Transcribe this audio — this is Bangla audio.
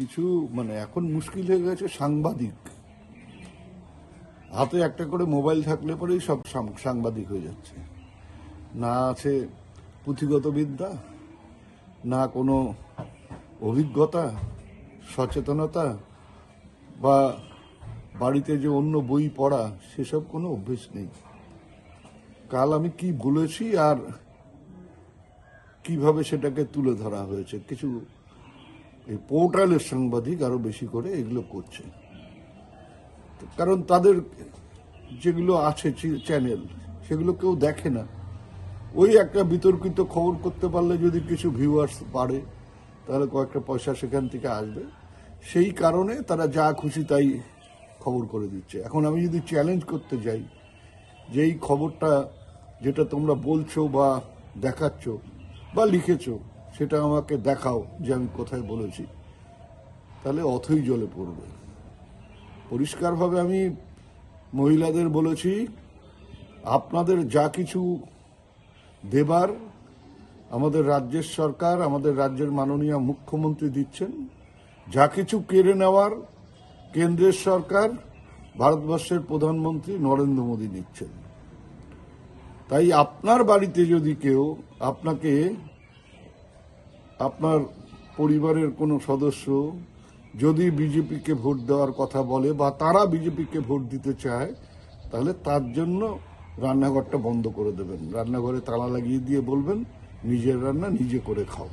কিছু মানে এখন মুশকিল হয়ে গেছে। সাংবাদিক হাতে একটা করে মোবাইল থাকলে পরেই সব সাংবাদিক হয়ে যাচ্ছে। না আছে পুঁথিগত বিদ্যা, না কোনো অভিজ্ঞতা, সচেতনতা, বা বাড়িতে যে অন্য বই পড়া সেসব কোনো অভ্যেস নেই। কাল আমি কি বলেছি আর কিভাবে সেটাকে তুলে ধরা হয়েছে, কিছু এই পোর্টালের সাংবাদিক আরো বেশি করে এগুলো করছে। কারণ তাদের যেগুলো আছে চ্যানেল সেগুলো কেউ দেখে না। ওই একটা বিতর্কিত খবর করতে পারলে যদি কিছু ভিউয়ার্স বাড়ে তাহলে কয়েকটা পয়সা সেখান থেকে আসবে। সেই কারণে তারা যা খুশি তাই খবর করে দিচ্ছে। এখন আমি যদি চ্যালেঞ্জ করতে যাই যে এই খবরটা যেটা তোমরা বলছো বা দেখাচ্ছ বা লিখেছো সেটা আমাকে দেখাও যে আমি কোথায় বলেছি, তাহলে অথই জ্বলে পড়বে। পরিষ্কারভাবে আমি মহিলাদের বলেছি, আপনাদের যা কিছু দেবার আমাদের রাজ্যের সরকার, আমাদের রাজ্যের মাননীয় মুখ্যমন্ত্রী দিচ্ছেন, যা কিছু কেড়ে নেওয়ার কেন্দ্রের সরকার, ভারতবর্ষের প্রধানমন্ত্রী নরেন্দ্র মোদী নিচ্ছেন। তাই আপনার বাড়িতে যদি কেউ আপনাকে, আপনার পরিবারের কোনো সদস্য যদি বিজেপিকে ভোট দেওয়ার কথা বলে বা তারা বিজেপিকে ভোট দিতে চায়, তাহলে তার জন্য রান্নাঘরটা বন্ধ করে দেবেন, রান্নাঘরে তালা লাগিয়ে দিয়ে বলবেন নিজের রান্না নিজে করে খাও।